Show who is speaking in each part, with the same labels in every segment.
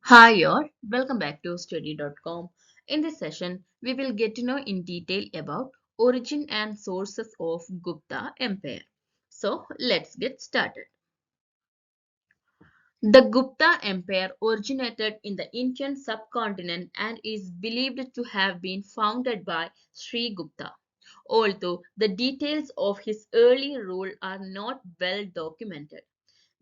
Speaker 1: Hi all, welcome back to study.com. In this session, we will get to know in detail about origin and sources of Gupta Empire. So let's get started. The Gupta Empire originated in the Indian subcontinent and is believed to have been founded by Sri Gupta. Although the details of his early rule are not well documented.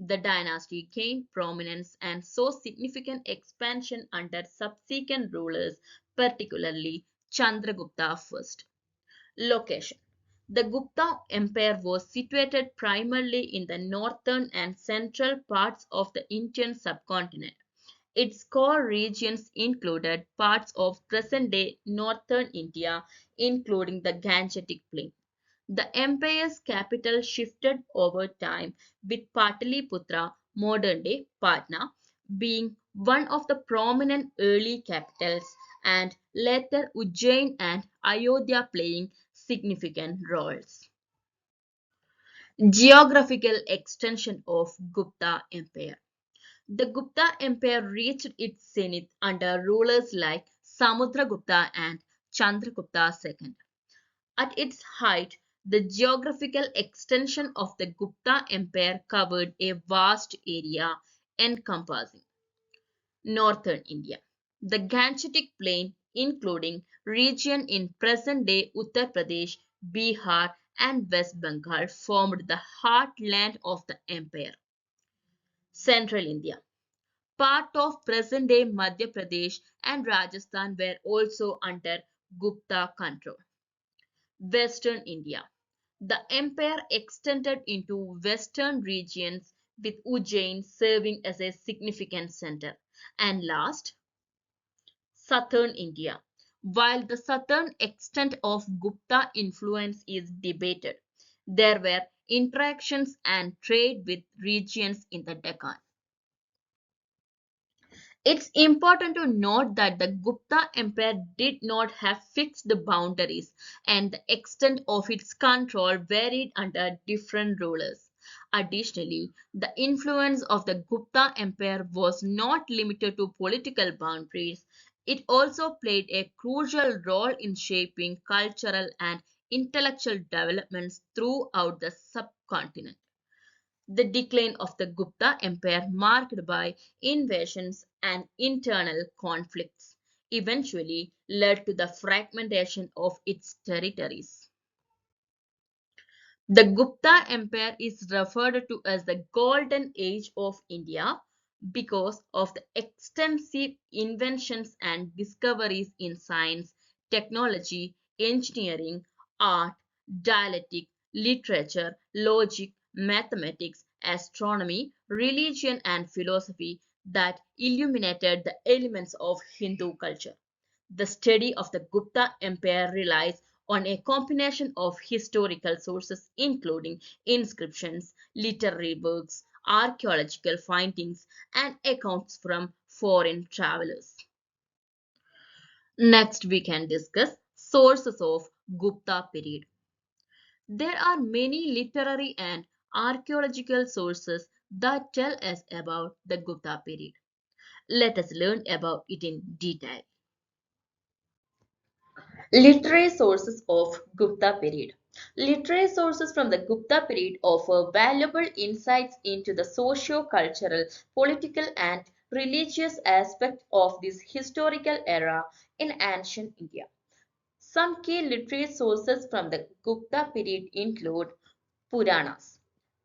Speaker 1: The dynasty gained prominence and saw significant expansion under subsequent rulers, particularly Chandragupta I. Location: the Gupta Empire was situated primarily in the northern and central parts of the Indian subcontinent. Its core regions included parts of present-day northern India, including the Gangetic Plain. The empire's capital shifted over time, with Pataliputra, modern-day Patna, being one of the prominent early capitals, and later Ujjain and Ayodhya playing significant roles. Geographical extension of Gupta Empire. The Gupta Empire reached its zenith under rulers like Samudragupta and Chandragupta II. At its height, the geographical extension of the Gupta Empire covered a vast area encompassing northern India, the Gangetic Plain, including region in present-day Uttar Pradesh, Bihar, and West Bengal, formed the heartland of the empire. Central India, part of present-day Madhya Pradesh and Rajasthan were also under Gupta control. Western India. The empire extended into western regions with Ujjain serving as a significant center. And last, southern India. While the southern extent of Gupta influence is debated, there were interactions and trade with regions in the Deccan. It's important to note that the Gupta Empire did not have fixed boundaries, and the extent of its control varied under different rulers. Additionally, the influence of the Gupta Empire was not limited to political boundaries. It also played a crucial role in shaping cultural and intellectual developments throughout the subcontinent. The decline of the Gupta Empire, marked by invasions and internal conflicts, eventually led to the fragmentation of its territories. The Gupta Empire is referred to as the Golden Age of India because of the extensive inventions and discoveries in science, technology, engineering, art, dialectic, literature, logic, mathematics, astronomy, religion, and philosophy that illuminated the elements of Hindu culture. The study of the Gupta Empire relies on a combination of historical sources, including inscriptions, literary works, archaeological findings, and accounts from foreign travelers. Next, we can discuss sources of Gupta period. There are many literary and archaeological sources that tell us about the Gupta period. Let us learn about it in detail. Literary sources of Gupta period. Literary sources from the Gupta period offer valuable insights into the socio-cultural, political, and religious aspects of this historical era in ancient India. Some key literary sources from the Gupta period include Puranas.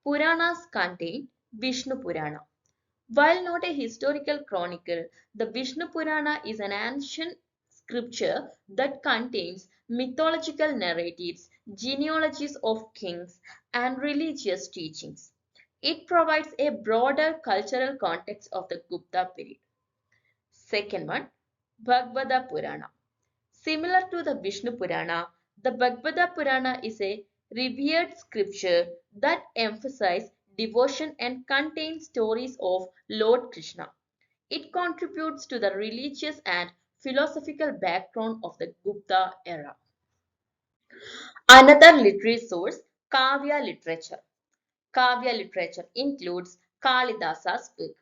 Speaker 1: Puranas contain Vishnu Purana. While not a historical chronicle, the Vishnu Purana is an ancient scripture that contains mythological narratives, genealogies of kings, and religious teachings. It provides a broader cultural context of the Gupta period. Second one, Bhagavata Purana. Similar to the Vishnu Purana, the Bhagavata Purana is a revered scripture that emphasizes devotion and contains stories of Lord Krishna. It contributes to the religious and philosophical background of the Gupta era. Another literary source, Kavya literature. Kavya literature includes Kalidasa's work.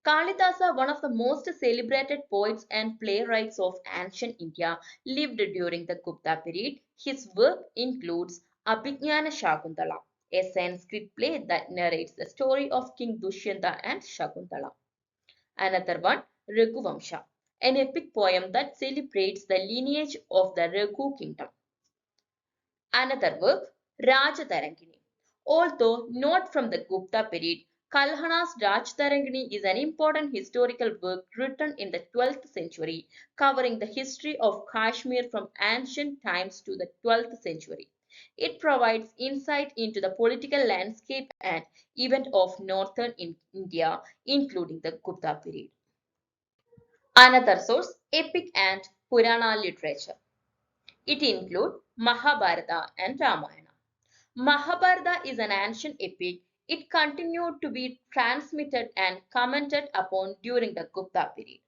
Speaker 1: Kalidasa, one of the most celebrated poets and playwrights of ancient India, lived during the Gupta period. His work includes Abhignana Shakuntala, a Sanskrit play that narrates the story of King Dushyanta and Shakuntala. Another one, Raghuvamsha, an epic poem that celebrates the lineage of the Raghu kingdom. Another work, Rajatarangini. Although not from the Gupta period, Kalhana's Rajatarangini is an important historical work written in the 12th century, covering the history of Kashmir from ancient times to the 12th century. It provides insight into the political landscape and event of northern India, including the Gupta period. Another source, epic and Purana literature. It includes Mahabharata and Ramayana. Mahabharata is an ancient epic. It continued to be transmitted and commented upon during the Gupta period.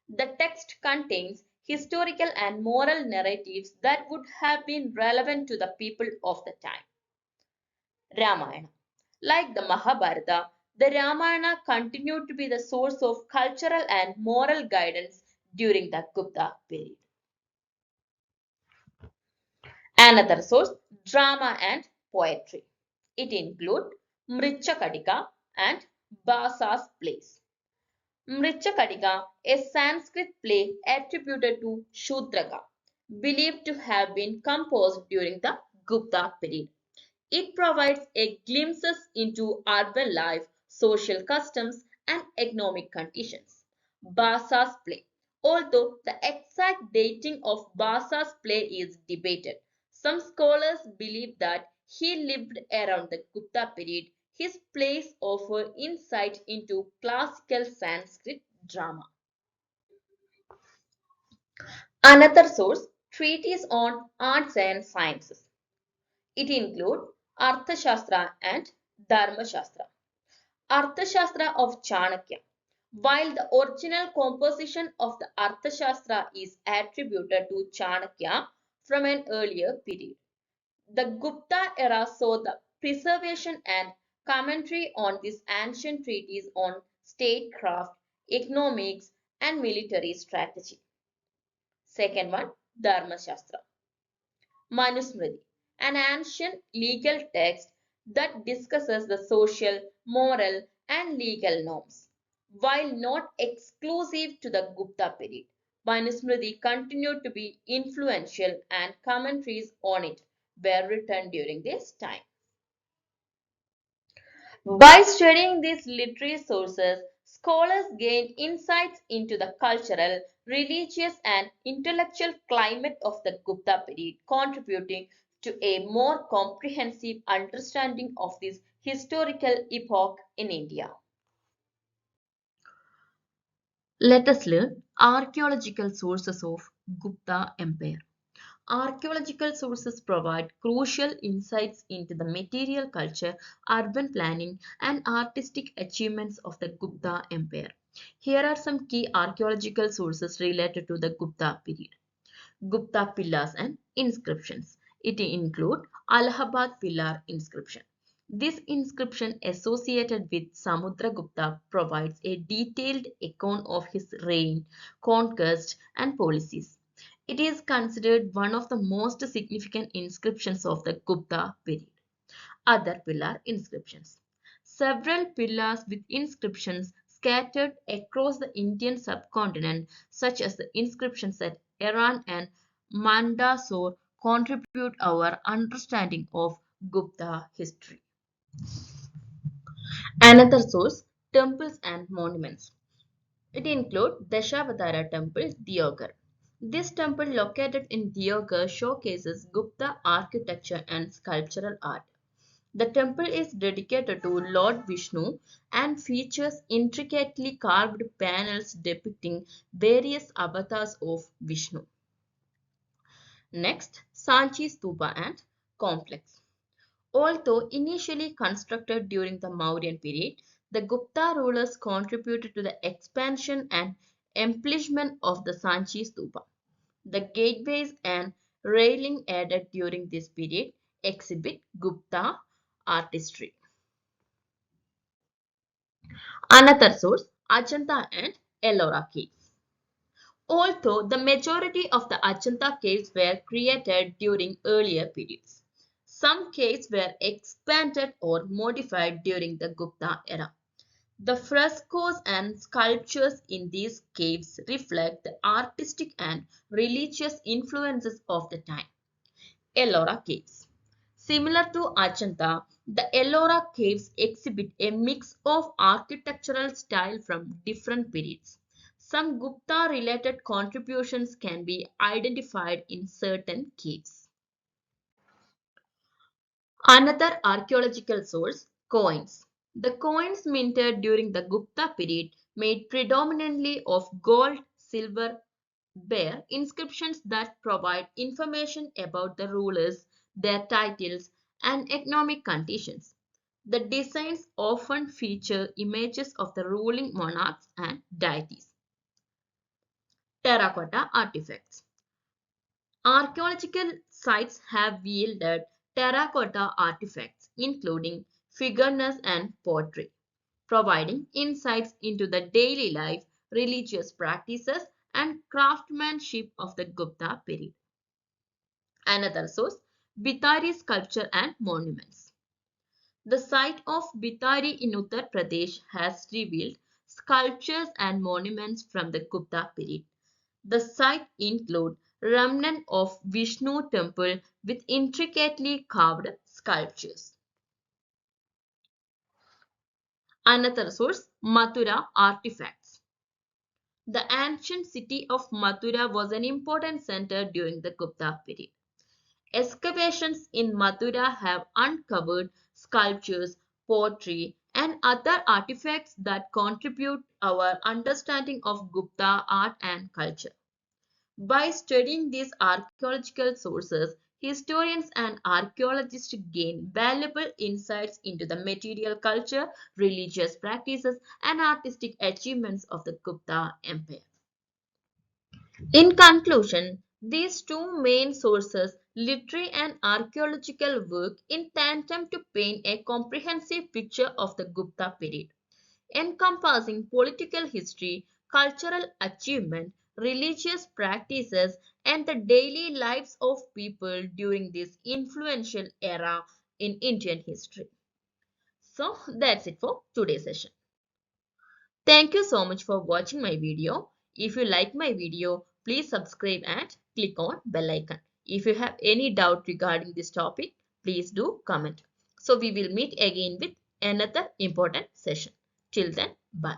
Speaker 1: The text contains historical and moral narratives that would have been relevant to the people of the time. Ramayana. Like the Mahabharata, the Ramayana continued to be the source of cultural and moral guidance during the Gupta period. Another source, drama and poetry. It includes Mrichakadika and Basa's plays. Mrichakadika, a Sanskrit play attributed to Shudraka, believed to have been composed during the Gupta period. It provides a glimpses into urban life, social customs, and economic conditions. Basa's play. Although the exact dating of Basa's play is debated, some scholars believe that he lived around the Gupta period. His plays offer insight into classical Sanskrit drama. Another source, treatise on arts and sciences. It includes Arthashastra and Dharmashastra. Arthashastra of Chanakya. While the original composition of the Arthashastra is attributed to Chanakya from an earlier period, the Gupta era saw the preservation and commentary on this ancient treatise on statecraft, economics, and military strategy. Second one, Dharmashastra. Manusmriti, an ancient legal text that discusses the social, moral, and legal norms. While not exclusive to the Gupta period, Manusmriti continued to be influential and commentaries on it were written during this time. By studying these literary sources, scholars gain insights into the cultural, religious, and intellectual climate of the Gupta period, contributing to a more comprehensive understanding of this historical epoch in India. Let us learn archaeological sources of Gupta Empire. Archaeological sources provide crucial insights into the material culture, urban planning, and artistic achievements of the Gupta Empire. Here are some key archaeological sources related to the Gupta period. Gupta pillars and inscriptions. It includes Allahabad pillar inscription. This inscription associated with Samudragupta provides a detailed account of his reign, conquest, and policies. It is considered one of the most significant inscriptions of the Gupta period. Other pillar inscriptions. Several pillars with inscriptions scattered across the Indian subcontinent, such as the inscriptions at Iran and Mandsaur, contribute our understanding of Gupta history. Another source, temples and monuments. It includes Dashavatara Temple, Deoghar. This temple located in Deoghar showcases Gupta architecture and sculptural art. The temple is dedicated to Lord Vishnu and features intricately carved panels depicting various avatars of Vishnu. Next, Sanchi Stupa and complex. Although initially constructed during the Mauryan period, the Gupta rulers contributed to the expansion and embellishment of the Sanchi Stupa. The gateways and railing added during this period exhibit Gupta artistry. Another source, Ajanta and Ellora caves. Although the majority of the Ajanta caves were created during earlier periods, some caves were expanded or modified during the Gupta era. The frescoes and sculptures in these caves reflect the artistic and religious influences of the time. Ellora Caves. Similar to Ajanta, the Ellora Caves exhibit a mix of architectural style from different periods. Some Gupta related contributions can be identified in certain caves. Another archaeological source, coins. The coins minted during the Gupta period, made predominantly of gold, silver, bear inscriptions that provide information about the rulers, their titles, and economic conditions. The designs often feature images of the ruling monarchs and deities. Terracotta artifacts. Archaeological sites have yielded terracotta artifacts, including figurines and pottery, providing insights into the daily life, religious practices, and craftsmanship of the Gupta period. Another source, Bithari sculpture and monuments. The site of Bithari in Uttar Pradesh has revealed sculptures and monuments from the Gupta period. The site includes remnant of Vishnu temple with intricately carved sculptures. Another source, Mathura artifacts. The ancient city of Mathura was an important center during the Gupta period. Excavations in Mathura have uncovered sculptures, pottery, and other artifacts that contribute our understanding of Gupta art and culture. By studying these archaeological sources, historians and archaeologists gain valuable insights into the material culture, religious practices, and artistic achievements of the Gupta Empire. In conclusion, these two main sources, literary and archaeological work in tandem to paint a comprehensive picture of the Gupta period, encompassing political history, cultural achievement, religious practices, and the daily lives of people during this influential era in Indian history. So that's it for today's session. Thank you so much for watching my video. If you like my video, please subscribe and click on bell icon. If you have any doubt regarding this topic, please do comment. So we will meet again with another important session. Till then, bye.